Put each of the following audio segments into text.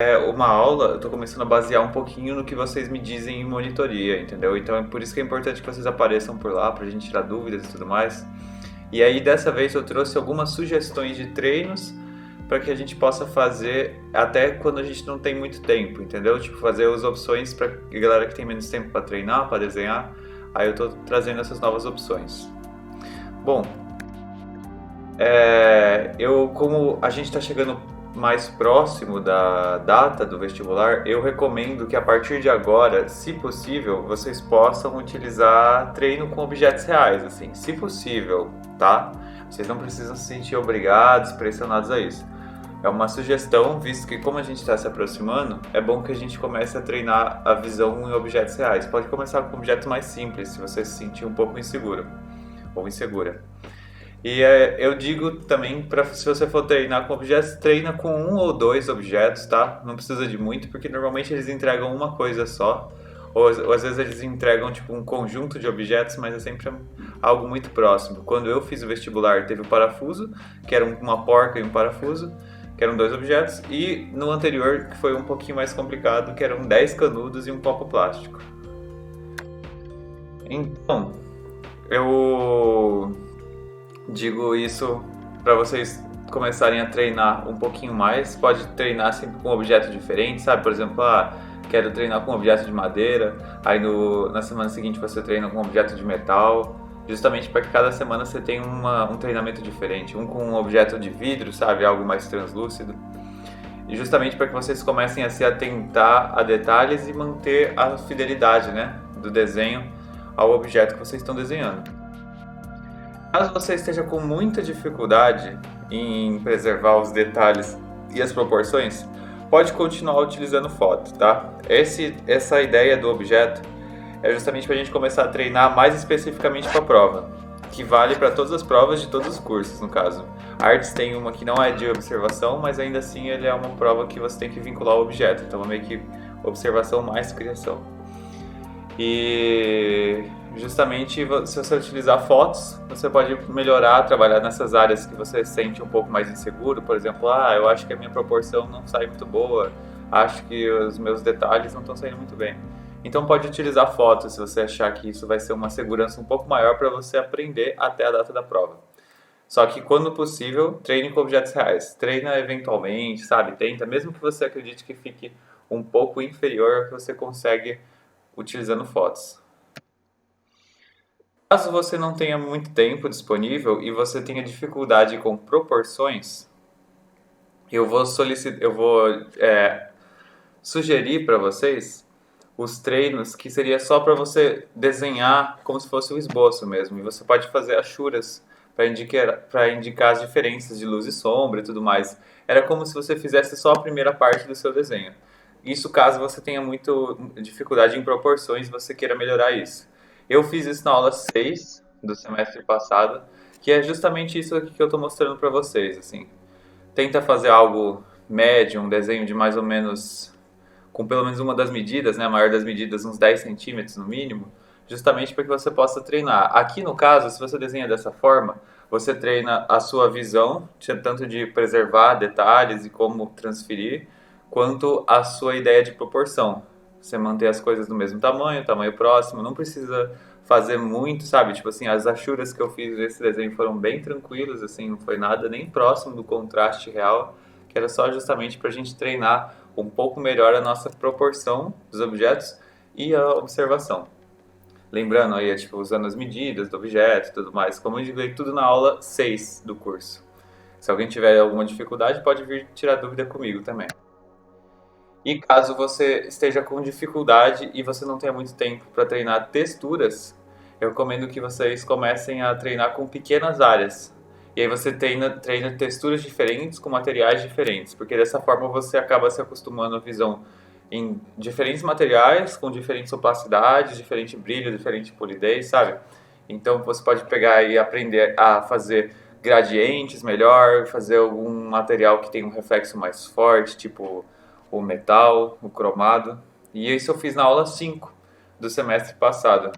Uma aula, eu tô começando a basear um pouquinho no que vocês me dizem em monitoria, entendeu? Então é por isso que é importante que vocês apareçam por lá pra gente tirar dúvidas e tudo mais. E aí dessa vez eu trouxe algumas sugestões de treinos para que a gente possa fazer até quando a gente não tem muito tempo, entendeu? Tipo, fazer as opções para a galera que tem menos tempo para treinar, para desenhar. Aí eu tô trazendo essas novas opções. Bom, como a gente está chegando mais próximo da data do vestibular, eu recomendo que a partir de agora, se possível, vocês possam utilizar treino com objetos reais, assim, se possível, tá? Vocês não precisam se sentir obrigados, pressionados a isso. É uma sugestão, visto que como a gente está se aproximando, é bom que a gente comece a treinar a visão em objetos reais. Pode começar com objetos mais simples, se você se sentir um pouco inseguro ou insegura. Eu digo também para se você for treinar com objetos, treina com um ou dois objetos, tá? Não precisa de muito, porque normalmente eles entregam uma coisa só. Ou às vezes eles entregam tipo um conjunto de objetos, mas é sempre algo muito próximo. Quando eu fiz o vestibular, teve o parafuso, que era uma porca e um parafuso, que eram dois objetos, e no anterior, que foi um pouquinho mais complicado, que eram 10 canudos e um copo plástico. Então, eu digo isso para vocês começarem a treinar um pouquinho mais. Pode treinar sempre com um objeto diferente, sabe? Por exemplo, quero treinar com um objeto de madeira, aí na semana seguinte você treina com um objeto de metal, justamente para que cada semana você tenha um treinamento diferente. Um com um objeto de vidro, sabe? Algo mais translúcido. E justamente para que vocês comecem a se atentar a detalhes e manter a fidelidade, né, do desenho ao objeto que vocês estão desenhando. Caso você esteja com muita dificuldade em preservar os detalhes e as proporções, pode continuar utilizando foto, tá? Essa ideia do objeto é justamente para a gente começar a treinar mais especificamente para a prova, que vale para todas as provas de todos os cursos, no caso. Artes tem uma que não é de observação, mas ainda assim ele é uma prova que você tem que vincular o objeto, então é meio que observação mais criação. E justamente se você utilizar fotos, você pode melhorar, trabalhar nessas áreas que você sente um pouco mais inseguro. Por exemplo, eu acho que a minha proporção não sai muito boa, acho que os meus detalhes não estão saindo muito bem. Então pode utilizar fotos se você achar que isso vai ser uma segurança um pouco maior para você aprender até a data da prova. Só que quando possível, treine com objetos reais. Treina eventualmente, sabe? Tenta, mesmo que você acredite que fique um pouco inferior ao que você consegue utilizando fotos. Caso você não tenha muito tempo disponível e você tenha dificuldade com proporções, eu vou sugerir para vocês os treinos que seria só para você desenhar como se fosse um esboço mesmo. E você pode fazer achuras para indicar as diferenças de luz e sombra e tudo mais. Era como se você fizesse só a primeira parte do seu desenho. Isso caso você tenha muito dificuldade em proporções e você queira melhorar isso. Eu fiz isso na aula 6 do semestre passado, que é justamente isso aqui que eu estou mostrando para vocês, assim. Tenta fazer algo médio, um desenho de mais ou menos com pelo menos uma das medidas, né, a maior das medidas, uns 10 centímetros no mínimo, justamente para que você possa treinar. Aqui no caso, se você desenha dessa forma, você treina a sua visão, tanto de preservar detalhes e como transferir, quanto a sua ideia de proporção. Você manter as coisas do mesmo tamanho, tamanho próximo, não precisa fazer muito, sabe? Tipo assim, as achuras que eu fiz nesse desenho foram bem tranquilas, assim, não foi nada nem próximo do contraste real, que era só justamente para a gente treinar um pouco melhor a nossa proporção dos objetos e a observação. Lembrando aí, tipo, usando as medidas do objeto e tudo mais, como eu indiquei tudo na aula 6 do curso. Se alguém tiver alguma dificuldade, pode vir tirar dúvida comigo também. E caso você esteja com dificuldade e você não tenha muito tempo para treinar texturas, eu recomendo que vocês comecem a treinar com pequenas áreas. E aí você treina texturas diferentes com materiais diferentes, porque dessa forma você acaba se acostumando à visão em diferentes materiais, com diferentes opacidades, diferente brilho, diferente polidez, sabe? Então você pode pegar e aprender a fazer gradientes melhor, fazer algum material que tem um reflexo mais forte, tipo o metal, o cromado. E isso eu fiz na aula 5 do semestre passado,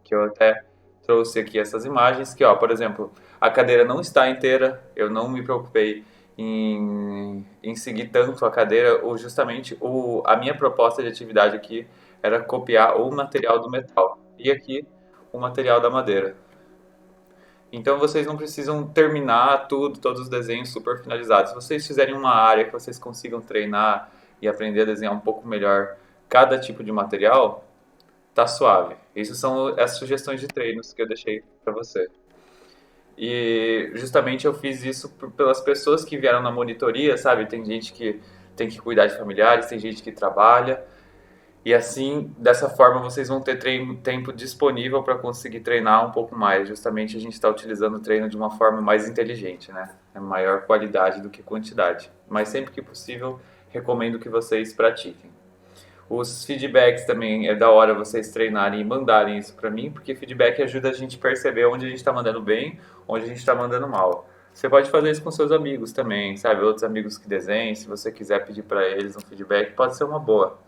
que eu até trouxe aqui essas imagens, que ó, por exemplo, a cadeira não está inteira, eu não me preocupei em seguir tanto a cadeira, ou justamente a minha proposta de atividade aqui era copiar o material do metal e aqui o material da madeira. Então vocês não precisam terminar tudo, todos os desenhos super finalizados. Se vocês fizerem uma área que vocês consigam treinar e aprender a desenhar um pouco melhor cada tipo de material, tá suave. Isso são as sugestões de treinos que eu deixei para você. E justamente eu fiz isso pelas pessoas que vieram na monitoria, sabe? Tem gente que tem que cuidar de familiares, tem gente que trabalha. E assim, dessa forma, vocês vão ter tempo disponível para conseguir treinar um pouco mais. Justamente a gente está utilizando o treino de uma forma mais inteligente, né? É maior qualidade do que quantidade. Mas sempre que possível, recomendo que vocês pratiquem. Os feedbacks também é da hora vocês treinarem e mandarem isso para mim, porque feedback ajuda a gente a perceber onde a gente está mandando bem, onde a gente está mandando mal. Você pode fazer isso com seus amigos também, sabe? Outros amigos que desenhem, se você quiser pedir para eles um feedback, pode ser uma boa.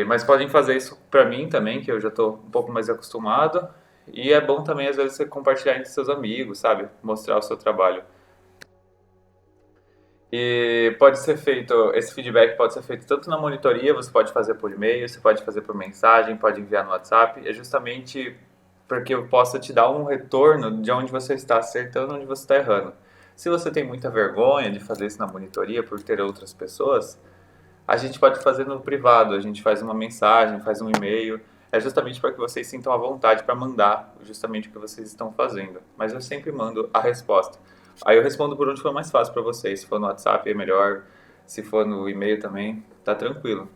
Mas podem fazer isso para mim também, que eu já estou um pouco mais acostumado. E é bom também, às vezes, você compartilhar entre seus amigos, sabe? Mostrar o seu trabalho. E pode ser feito, esse feedback pode ser feito tanto na monitoria, você pode fazer por e-mail, você pode fazer por mensagem, pode enviar no WhatsApp. É justamente porque eu possa te dar um retorno de onde você está acertando, onde você está errando. Se você tem muita vergonha de fazer isso na monitoria por ter outras pessoas, a gente pode fazer no privado, a gente faz uma mensagem, faz um e-mail. É justamente para que vocês sintam a vontade para mandar justamente o que vocês estão fazendo. Mas eu sempre mando a resposta. Aí eu respondo por onde for mais fácil para vocês. Se for no WhatsApp é melhor, se for no e-mail também, tá tranquilo.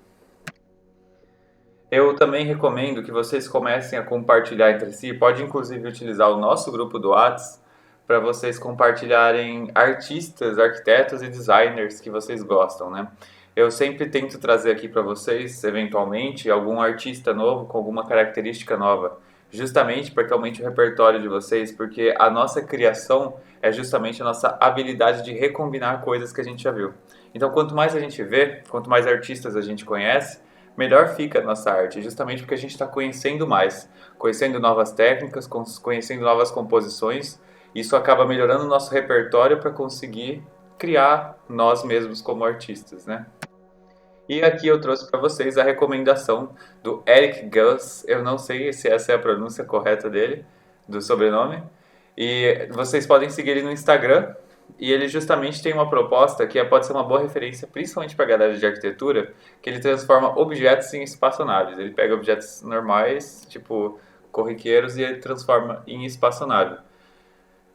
Eu também recomendo que vocês comecem a compartilhar entre si. Pode inclusive utilizar o nosso grupo do WhatsApp para vocês compartilharem artistas, arquitetos e designers que vocês gostam, né? Eu sempre tento trazer aqui para vocês, eventualmente, algum artista novo com alguma característica nova, justamente para que aumente o repertório de vocês, porque a nossa criação é justamente a nossa habilidade de recombinar coisas que a gente já viu. Então, quanto mais a gente vê, quanto mais artistas a gente conhece, melhor fica a nossa arte, justamente porque a gente está conhecendo mais, conhecendo novas técnicas, conhecendo novas composições. Isso acaba melhorando o nosso repertório para conseguir criar nós mesmos como artistas, né? E aqui eu trouxe para vocês a recomendação do Eric Gus. Eu não sei se essa é a pronúncia correta dele, do sobrenome. E vocês podem seguir ele no Instagram. E ele justamente tem uma proposta que pode ser uma boa referência, principalmente para a galera de arquitetura, que ele transforma objetos em espaçonaves. Ele pega objetos normais, tipo corriqueiros, e ele transforma em espaçonave.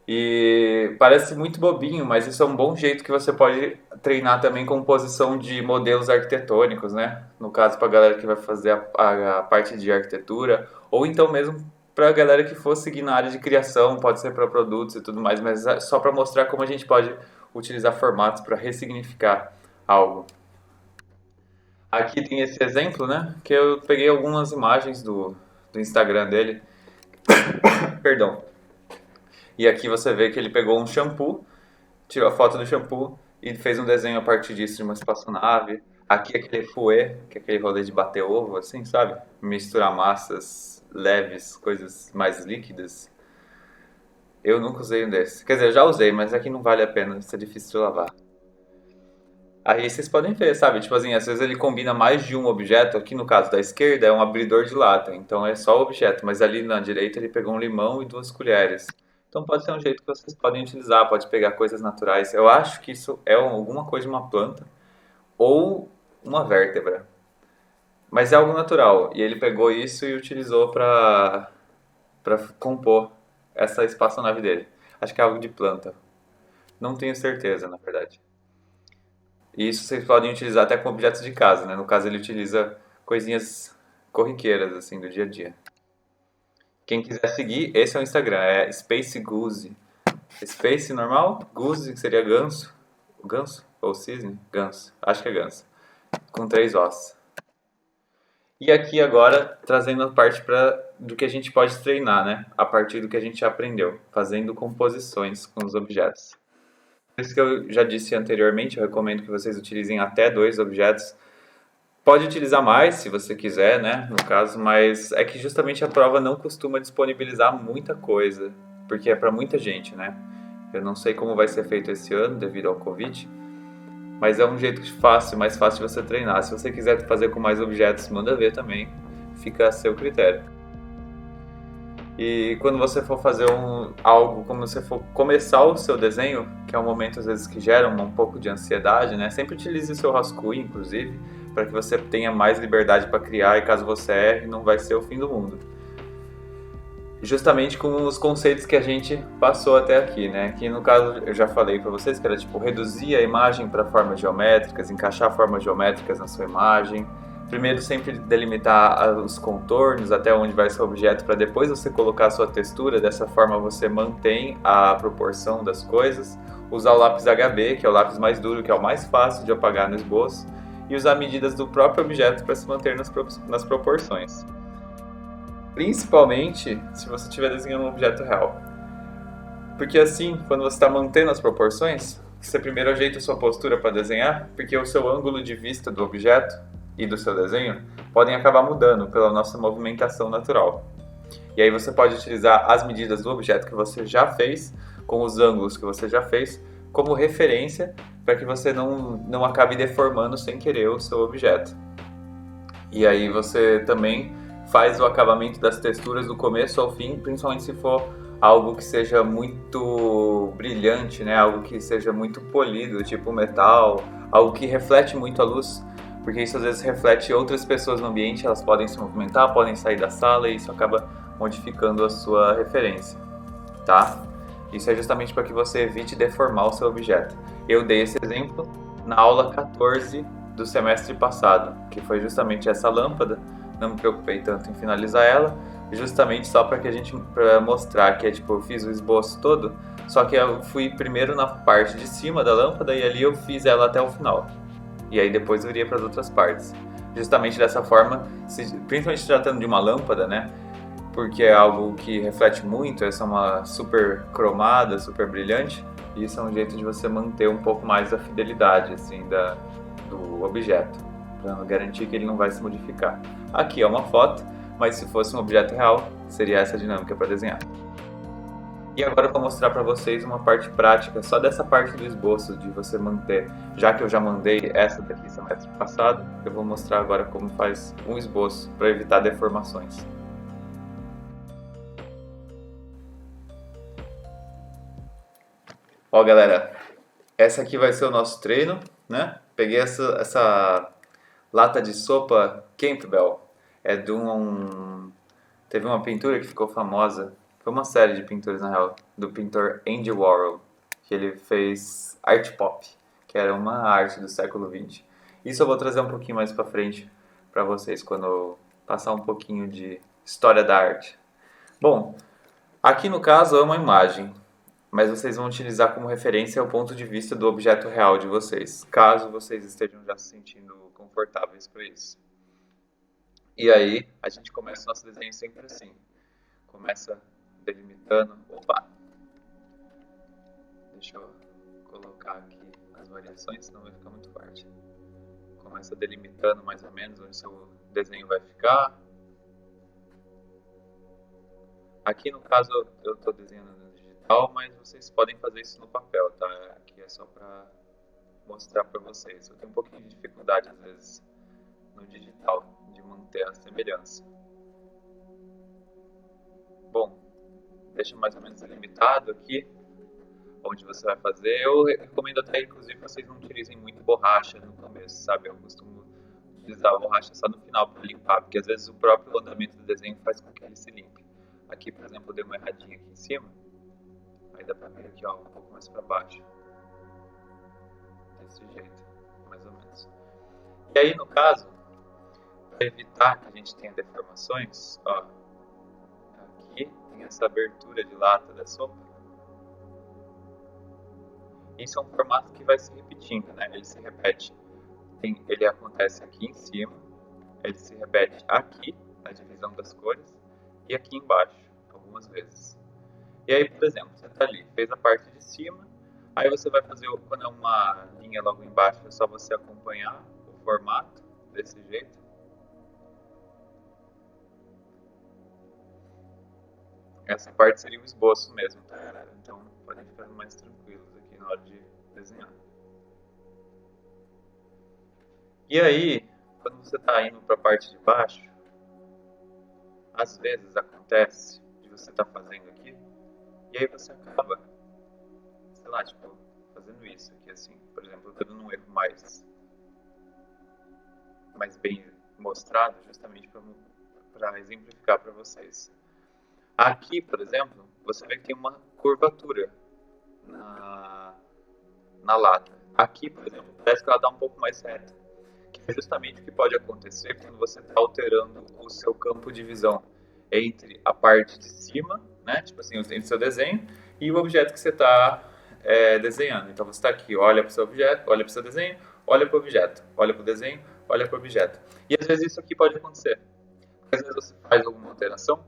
E parece muito bobinho, mas isso é um bom jeito que você pode treinar também composição de modelos arquitetônicos, né? No caso, para a galera que vai fazer a parte de arquitetura, ou então mesmo para a galera que for seguir na área de criação, pode ser para produtos e tudo mais, mas é só para mostrar como a gente pode utilizar formatos para ressignificar algo. Aqui tem esse exemplo, né? Que eu peguei algumas imagens do Instagram dele. Perdão. E aqui você vê que ele pegou um shampoo, tirou a foto do shampoo e fez um desenho a partir disso de uma espaçonave. Aqui aquele fouet, que é aquele rolê de bater ovo, assim, sabe? Misturar massas leves, coisas mais líquidas. Eu nunca usei um desse. Quer dizer, eu já usei, mas aqui não vale a pena, isso é difícil de lavar. Aí vocês podem ver, sabe? Tipo assim, às vezes ele combina mais de um objeto. Aqui no caso da esquerda é um abridor de lata, então é só o objeto. Mas ali na direita ele pegou um limão e duas colheres. Então pode ser um jeito que vocês podem utilizar, pode pegar coisas naturais. Eu acho que isso é alguma coisa de uma planta ou uma vértebra. Mas é algo natural. E ele pegou isso e utilizou para compor essa espaçonave dele. Acho que é algo de planta. Não tenho certeza, na verdade. E isso vocês podem utilizar até com objetos de casa, né? No caso, ele utiliza coisinhas corriqueiras, assim, do dia a dia. Quem quiser seguir, esse é o Instagram, é Space Goose. Space normal, Goose, que seria ganso. Ganso? Ou cisne? Ganso. Acho que é ganso. Com três ossos. E aqui agora, trazendo a parte do que a gente pode treinar, né? A partir do que a gente aprendeu, fazendo composições com os objetos. Por isso que eu já disse anteriormente, eu recomendo que vocês utilizem até dois objetos. Pode utilizar mais, se você quiser, né, no caso, mas é que justamente a prova não costuma disponibilizar muita coisa, porque é para muita gente, né? Eu não sei como vai ser feito esse ano devido ao Covid, mas é um jeito fácil, mais fácil de você treinar. Se você quiser fazer com mais objetos, manda ver também, fica a seu critério. E quando você for fazer algo, como você for começar o seu desenho, que é um momento às vezes que gera um pouco de ansiedade, né? Sempre utilize o seu rascunho, inclusive, para que você tenha mais liberdade para criar e caso você erre, não vai ser o fim do mundo. Justamente com os conceitos que a gente passou até aqui, né? Que no caso eu já falei para vocês que era tipo reduzir a imagem para formas geométricas, encaixar formas geométricas na sua imagem. Primeiro sempre delimitar os contornos até onde vai seu objeto para depois você colocar a sua textura, dessa forma você mantém a proporção das coisas. Usar o lápis HB, que é o lápis mais duro, que é o mais fácil de apagar no esboço, e usar medidas do próprio objeto para se manter nas proporções. Principalmente se você estiver desenhando um objeto real. Porque assim, quando você está mantendo as proporções, você primeiro ajeita a sua postura para desenhar, porque o seu ângulo de vista do objeto e do seu desenho podem acabar mudando pela nossa movimentação natural. E aí você pode utilizar as medidas do objeto que você já fez, com os ângulos que você já fez, como referência para que você não acabe deformando sem querer o seu objeto. E aí você também faz o acabamento das texturas do começo ao fim, principalmente se for algo que seja muito brilhante, né? Algo que seja muito polido, tipo metal, algo que reflete muito a luz, porque isso às vezes reflete outras pessoas no ambiente, elas podem se movimentar, podem sair da sala e isso acaba modificando a sua referência, tá? Isso é justamente para que você evite deformar o seu objeto. Eu dei esse exemplo na aula 14 do semestre passado, que foi justamente essa lâmpada. Não me preocupei tanto em finalizar ela, justamente só para mostrar que tipo, eu fiz o esboço todo, só que eu fui primeiro na parte de cima da lâmpada e ali eu fiz ela até o final. E aí depois eu iria para as outras partes. Justamente dessa forma, principalmente se tratando de uma lâmpada, né? Porque é algo que reflete muito, essa é uma super cromada, super brilhante, e isso é um jeito de você manter um pouco mais a fidelidade assim, do objeto, para garantir que ele não vai se modificar. Aqui é uma foto, mas se fosse um objeto real, seria essa dinâmica para desenhar. E agora eu vou mostrar para vocês uma parte prática, só dessa parte do esboço, de você manter. Já que eu já mandei essa daqui semestre passado, eu vou mostrar agora como faz um esboço para evitar deformações. Ó, galera, essa aqui vai ser o nosso treino, né? Peguei essa lata de sopa Campbell. É de teve uma pintura que ficou famosa. Foi uma série de pinturas, na real, do pintor Andy Warhol, que ele fez art pop, que era uma arte do século XX. Isso eu vou trazer um pouquinho mais pra frente para vocês, quando eu passar um pouquinho de história da arte. Bom, aqui no caso é uma imagem, mas vocês vão utilizar como referência o ponto de vista do objeto real de vocês, caso vocês estejam já se sentindo confortáveis para isso. E aí, a gente começa o nosso desenho sempre assim. Começa delimitando. Opa! Deixa eu colocar aqui as variações, senão vai ficar muito forte. Começa delimitando mais ou menos onde seu desenho vai ficar. Aqui no caso eu estou desenhando no digital, mas vocês podem fazer isso no papel, tá? Aqui é só para mostrar para vocês. Eu tenho um pouquinho de dificuldade às vezes no digital de manter a semelhança. Bom, deixa mais ou menos delimitado aqui onde você vai fazer. Eu recomendo até inclusive que vocês não utilizem muito borracha no começo, sabe? Eu costumo utilizar a borracha só no final para limpar, porque às vezes o próprio andamento do desenho faz com que ele se limpe. Aqui, por exemplo, eu dei uma erradinha aqui em cima, aí dá pra vir aqui, ó, um pouco mais para baixo. Desse jeito, mais ou menos. E aí, no caso, para evitar que a gente tenha deformações, ó, aqui tem essa abertura de lata da sopa. Isso é um formato que vai se repetindo, né? Ele se repete. Ele acontece aqui em cima, ele se repete aqui, na divisão das cores, e aqui embaixo, algumas vezes. E aí, por exemplo, você está ali, fez a parte de cima, aí você vai fazer, quando é uma linha logo embaixo, é só você acompanhar o formato, desse jeito. Essa parte seria o esboço mesmo, tá? Então, podem ficar mais tranquilos aqui na hora de desenhar. E aí, quando você está indo para a parte de baixo, às vezes acontece de você estar fazendo aqui, e aí você acaba, sei lá, tipo, fazendo isso aqui assim. Por exemplo, eu tô dando um erro mais bem mostrado, justamente para exemplificar para vocês. Aqui, por exemplo, você vê que tem uma curvatura na, na lata. Aqui, por exemplo, parece que ela dá um pouco mais reta, que é justamente o que pode acontecer quando você está alterando o seu campo de visão entre a parte de cima, né, tipo assim, entre o seu desenho, e o objeto que você está desenhando. Então você está aqui, olha para o seu objeto, olha para o seu desenho, olha para o objeto, olha para o desenho, olha para o objeto. E às vezes isso aqui pode acontecer. Às vezes você faz alguma alteração,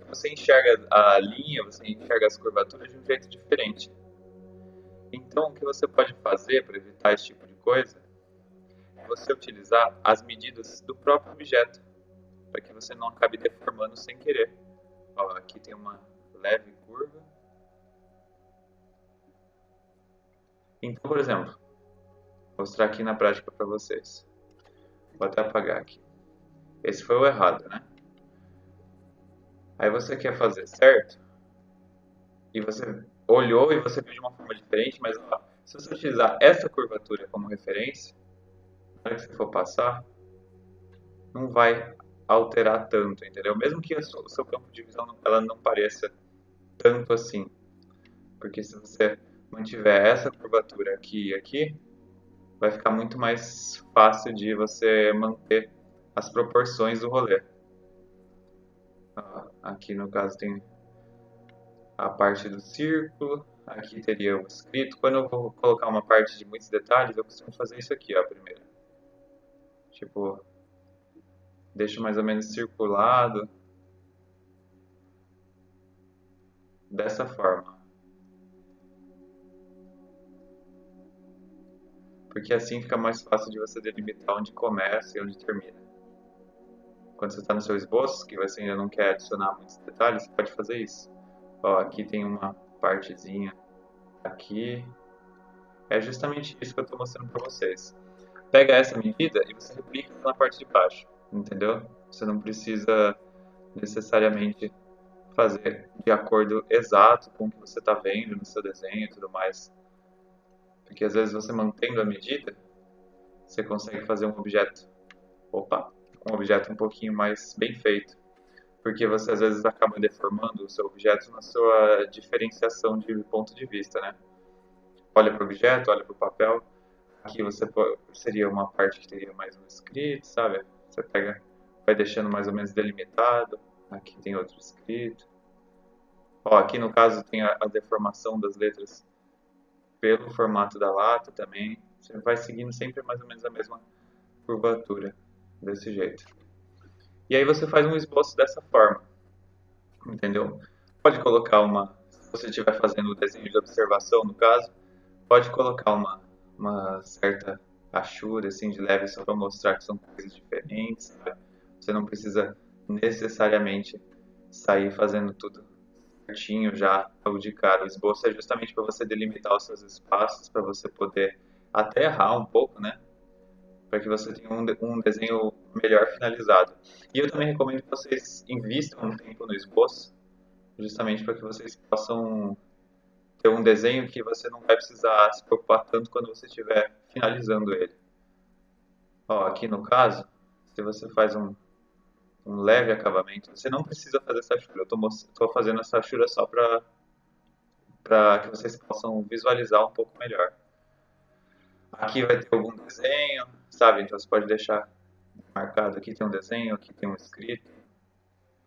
você enxerga a linha, você enxerga as curvaturas de um jeito diferente. Então, o que você pode fazer para evitar esse tipo de coisa é você utilizar as medidas do próprio objeto, para que você não acabe deformando sem querer. Ó, aqui tem uma leve curva. Então, por exemplo, vou mostrar aqui na prática para vocês. Vou até apagar aqui. Esse foi o errado, né? Aí você quer fazer certo, e você olhou e você viu de uma forma diferente, mas ó, se você utilizar essa curvatura como referência, na hora que você for passar, não vai alterar tanto, entendeu? Mesmo que o seu campo de visão ela não pareça tanto assim, porque se você mantiver essa curvatura aqui e aqui, vai ficar muito mais fácil de você manter as proporções do rolê. Aqui no caso tem a parte do círculo, aqui teria o escrito. Quando eu vou colocar uma parte de muitos detalhes, eu costumo fazer isso aqui, ó, primeiro. Tipo, deixo mais ou menos circulado, dessa forma. Porque assim fica mais fácil de você delimitar onde começa e onde termina. Quando você está no seu esboço, que você ainda não quer adicionar muitos detalhes, você pode fazer isso. Ó, aqui tem uma partezinha aqui. É justamente isso que eu estou mostrando para vocês. Pega essa medida e você replica na parte de baixo, entendeu? Você não precisa necessariamente fazer de acordo exato com o que você está vendo no seu desenho e tudo mais. Porque às vezes você mantendo a medida, você consegue fazer um objeto um pouquinho mais bem feito. Porque você às vezes acaba deformando o seu objeto na sua diferenciação de ponto de vista, né? Olha para o objeto, olha para o papel. Aqui seria uma parte que teria mais um escrito, sabe? Você pega, vai deixando mais ou menos delimitado. Aqui tem outro escrito. Ó, aqui no caso tem a deformação das letras pelo formato da lata também. Você vai seguindo sempre mais ou menos a mesma curvatura, desse jeito. E aí você faz um esboço dessa forma, entendeu? Pode colocar se você estiver fazendo o desenho de observação, no caso, pode colocar uma certa achura, assim, de leve, só para mostrar que são coisas diferentes, sabe? Você não precisa necessariamente sair fazendo tudo certinho já logo de cara. O esboço é justamente para você delimitar os seus espaços, para você poder até errar um pouco, né? Para que você tenha um desenho melhor finalizado. E eu também recomendo que vocês invistam um tempo no esboço, justamente para que vocês possam ter um desenho que você não vai precisar se preocupar tanto quando você estiver finalizando ele. Ó, aqui no caso, se você faz um leve acabamento, você não precisa fazer essa achura. Eu estou fazendo essa achura só para que vocês possam visualizar um pouco melhor. Aqui vai ter algum desenho, sabe? Então você pode deixar marcado. Aqui tem um desenho, aqui tem um escrito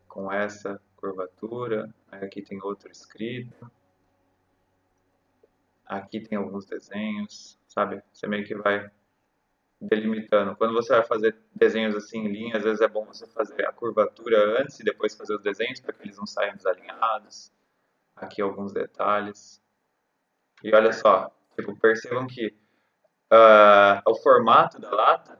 com essa curvatura. Aí aqui tem outro escrito. Aqui tem alguns desenhos, sabe? Você meio que vai delimitando. Quando você vai fazer desenhos assim em linha, às vezes é bom você fazer a curvatura antes e depois fazer os desenhos para que eles não saiam desalinhados. Aqui alguns detalhes. E olha só, tipo, percebam que o formato da lata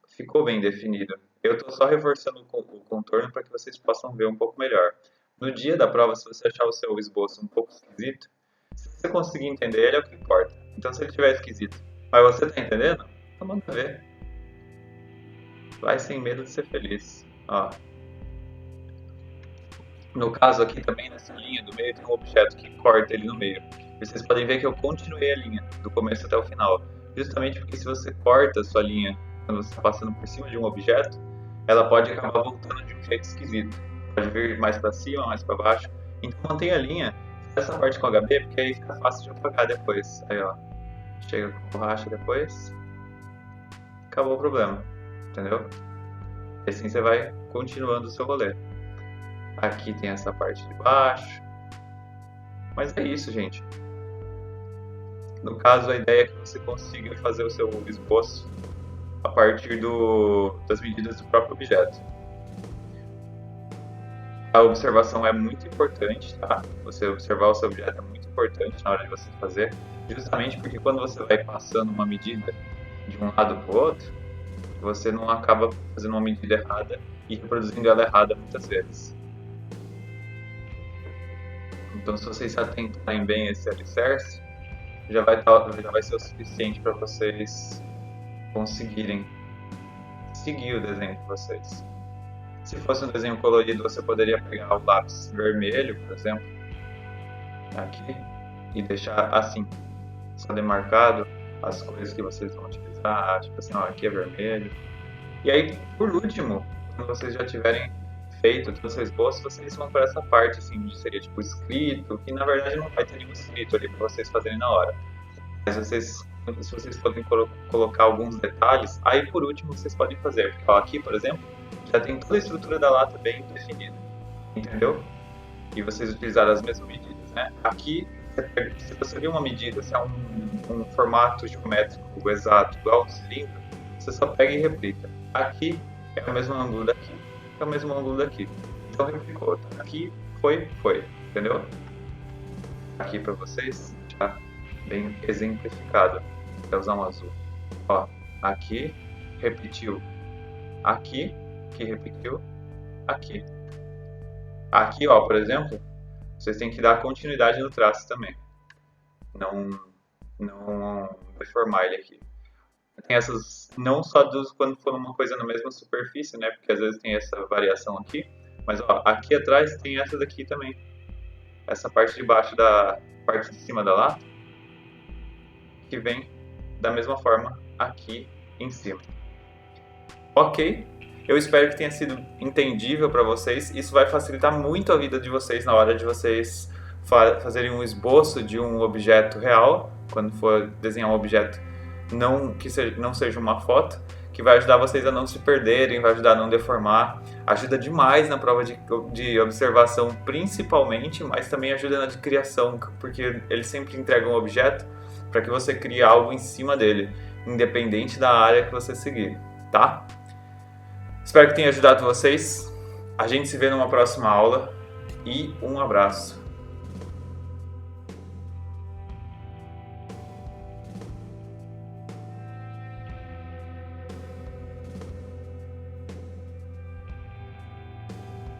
ficou bem definido. Eu estou só reforçando o contorno para que vocês possam ver um pouco melhor. No dia da prova, se você achar o seu esboço um pouco esquisito, você Se você conseguir entender ele, é o que importa. Então, se ele estiver esquisito, mas você tá entendendo? Então manda ver. Vai sem medo de ser feliz. Ó. No caso aqui também, nessa linha do meio, tem um objeto que corta ele no meio. E vocês podem ver que eu continuei a linha, do começo até o final. Justamente porque se você corta a sua linha quando você está passando por cima de um objeto, ela pode acabar voltando de um jeito esquisito. Pode vir mais para cima, mais para baixo. Então mantenha a linha, faz essa parte com HB, porque aí fica fácil de apagar depois. Aí ó, chega com borracha depois, acabou o problema, entendeu? E assim você vai continuando o seu rolê. Aqui tem essa parte de baixo. Mas é isso, gente. No caso, a ideia é que você consiga fazer o seu esboço a partir das medidas do próprio objeto. A observação é muito importante, tá? Você observar o seu objeto é muito importante na hora de você fazer, justamente porque quando você vai passando uma medida de um lado para o outro, você não acaba fazendo uma medida errada e reproduzindo ela errada muitas vezes. Então, se vocês se atentarem bem a esse alicerce, já vai ser o suficiente para vocês conseguirem seguir o desenho de vocês. Se fosse um desenho colorido, você poderia pegar o lápis vermelho, por exemplo, aqui, e deixar assim, só demarcado as cores que vocês vão utilizar, tipo assim, ó, aqui é vermelho. E aí, por último, quando vocês já tiverem feito todo o seu esboço, vocês vão para essa parte, assim, de seria tipo escrito, que na verdade não vai ter nenhum escrito ali para vocês fazerem na hora. Mas se vocês podem colocar alguns detalhes, aí por último vocês podem fazer. Porque ó, aqui, por exemplo, já tem toda a estrutura da lata bem definida, entendeu? E vocês utilizaram as mesmas medidas, né? Aqui, se você viu uma medida, se é um formato geométrico exato, igual um cilindro, você só pega e replica. Aqui é o mesmo ângulo daqui, é o mesmo ângulo daqui. Então replicou. Aqui foi, entendeu? Aqui para vocês, já bem exemplificado. Vou usar um azul. Ó, aqui repetiu. Aqui, que repetiu. Aqui. Aqui, ó, por exemplo, vocês têm que dar continuidade no traço também. Não deformar ele aqui. Tem essas, não só quando for uma coisa na mesma superfície, né? Porque às vezes tem essa variação aqui. Mas ó, aqui atrás tem essa daqui também. Essa parte de baixo da parte de cima da lata, que vem da mesma forma aqui em cima. Ok? Eu espero que tenha sido entendível para vocês. Isso vai facilitar muito a vida de vocês na hora de vocês fazerem um esboço de um objeto real, quando for desenhar um objeto não seja uma foto, que vai ajudar vocês a não se perderem, vai ajudar a não deformar. Ajuda demais na prova de observação, principalmente, mas também ajuda na de criação, porque eles sempre entregam um objeto para que você crie algo em cima dele, independente da área que você seguir, tá? Espero que tenha ajudado vocês. A gente se vê numa próxima aula e um abraço.